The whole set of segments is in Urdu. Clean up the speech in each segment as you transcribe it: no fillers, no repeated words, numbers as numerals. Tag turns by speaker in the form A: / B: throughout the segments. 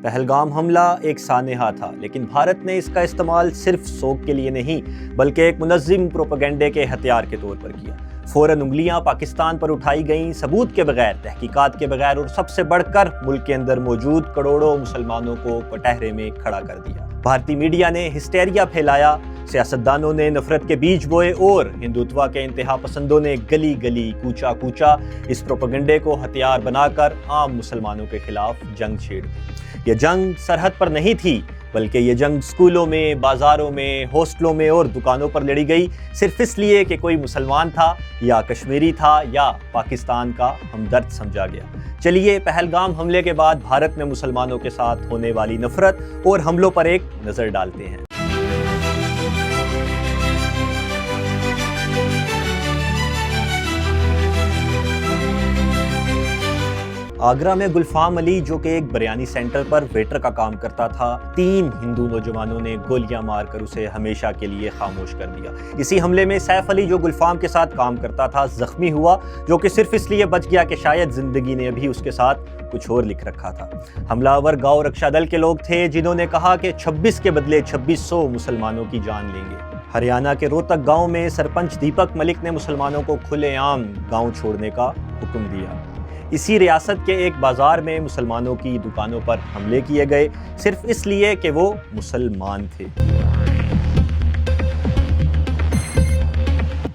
A: پہلگام حملہ ایک سانحہ تھا، لیکن بھارت نے اس کا استعمال صرف سوگ کے لیے نہیں بلکہ ایک منظم پروپیگنڈے کے ہتھیار کے طور پر کیا۔ فوراً انگلیاں پاکستان پر اٹھائی گئیں، ثبوت کے بغیر، تحقیقات کے بغیر، اور سب سے بڑھ کر ملک کے اندر موجود کروڑوں مسلمانوں کو کٹہرے میں کھڑا کر دیا۔ بھارتی میڈیا نے ہسٹیریا پھیلایا، سیاستدانوں نے نفرت کے بیج بوئے اور ہندوتوا کے انتہا پسندوں نے گلی گلی کوچا کوچا اس پروپیگنڈے کو ہتھیار بنا کر عام مسلمانوں کے خلاف جنگ چھیڑ دی۔ یہ جنگ سرحد پر نہیں تھی، بلکہ یہ جنگ سکولوں میں، بازاروں میں، ہاسٹلوں میں اور دکانوں پر لڑی گئی، صرف اس لیے کہ کوئی مسلمان تھا یا کشمیری تھا یا پاکستان کا ہمدرد سمجھا گیا۔ چلیے پہلگام حملے کے بعد بھارت میں مسلمانوں کے ساتھ ہونے والی نفرت اور حملوں پر ایک نظر ڈالتے ہیں۔ آگرہ میں گلفام علی، جو کہ ایک بریانی سینٹر پر ویٹر کا کام کرتا تھا، 3 ہندو نوجوانوں نے گولیاں مار کر اسے ہمیشہ کے لیے خاموش کر دیا۔ اسی حملے میں سیف علی، جو گلفام کے ساتھ کام کرتا تھا، زخمی ہوا، جو کہ صرف اس لیے بچ گیا کہ شاید زندگی نے ابھی اس کے ساتھ کچھ اور لکھ رکھا تھا۔ حملہ آور گاؤں رکشا دل کے لوگ تھے، جنہوں نے کہا کہ 26 کے بدلے 2600 مسلمانوں کی جان لیں گے۔ ہریانہ کے روہتک گاؤں میں سرپنچ دیپک ملک نے مسلمانوں کو کھلے عام گاؤں چھوڑنے کا حکم دیا۔ اسی ریاست کے ایک بازار میں مسلمانوں کی دکانوں پر حملے کیے گئے، صرف اس لیے کہ وہ مسلمان تھے۔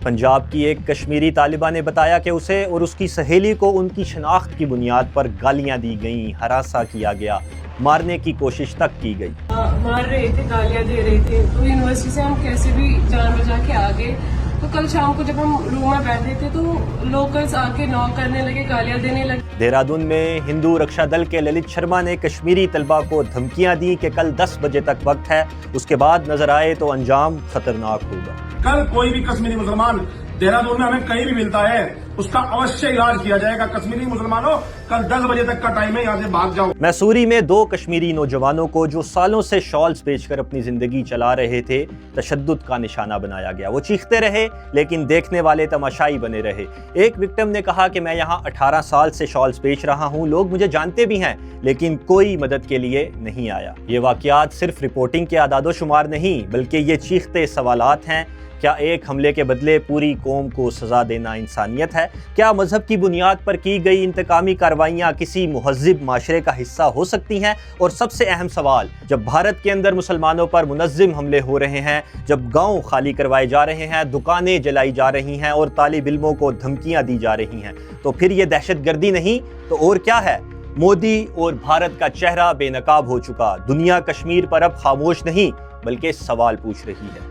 A: پنجاب کی ایک کشمیری طالبہ نے بتایا کہ اسے اور اس کی سہیلی کو ان کی شناخت کی بنیاد پر گالیاں دی گئیں، ہراساں کیا گیا، مارنے کی کوشش تک کی گئی۔
B: مار رہے تھے، گالیاں دے رہے تھے، تو یونیورسٹی سے ہم کیسے بھی جان بچا کے آ گئے۔ تو کل شام کو جب ہم روم میں بیٹھے تھے تو لوکلز آ کے ناک کرنے لگے، گالیاں دینے لگے۔
A: دہرادون میں ہندو رکشا دل کے للت شرما نے کشمیری طلبہ کو دھمکیاں دی کہ کل 10 بجے تک وقت ہے، اس کے بعد نظر آئے تو انجام خطرناک ہوگا۔
C: کل کوئی بھی کشمیری مسلمان دہرادون میں ہمیں کہیں بھی ملتا ہے، اس کا اوشیہ علاج کیا جائے گا۔ کشمیری مسلمانوں کل 10 بجے تک کا ٹائم ہے، یہاں سے بھاگ جاؤ۔
A: میسوری میں 2 کشمیری نوجوانوں کو، جو سالوں سے شالز بیچ کر اپنی زندگی چلا رہے تھے، تشدد کا نشانہ بنایا گیا۔ وہ چیختے رہے لیکن دیکھنے والے تماشائی بنے رہے۔ ایک وکٹم نے کہا کہ میں یہاں 18 سال سے شالز بیچ رہا ہوں، لوگ مجھے جانتے بھی ہیں، لیکن کوئی مدد کے لیے نہیں آیا۔ یہ واقعات صرف رپورٹنگ کے اعداد و شمار نہیں، بلکہ یہ چیختے سوالات ہیں۔ کیا ایک حملے کے بدلے پوری قوم کو سزا دینا انسانیت ہے؟ کیا مذہب کی بنیاد پر کی گئی انتقامی کارروائیاں کسی مہذب معاشرے کا حصہ ہو سکتی ہیں؟ اور سب سے اہم سوال، جب بھارت کے اندر مسلمانوں پر منظم حملے ہو رہے ہیں، جب گاؤں خالی کروائے جا رہے ہیں، دکانیں جلائی جا رہی ہیں اور طالب علموں کو دھمکیاں دی جا رہی ہیں، تو پھر یہ دہشت گردی نہیں تو اور کیا ہے؟ مودی اور بھارت کا چہرہ بے نقاب ہو چکا۔ دنیا کشمیر پر اب خاموش نہیں بلکہ سوال پوچھ رہی ہے۔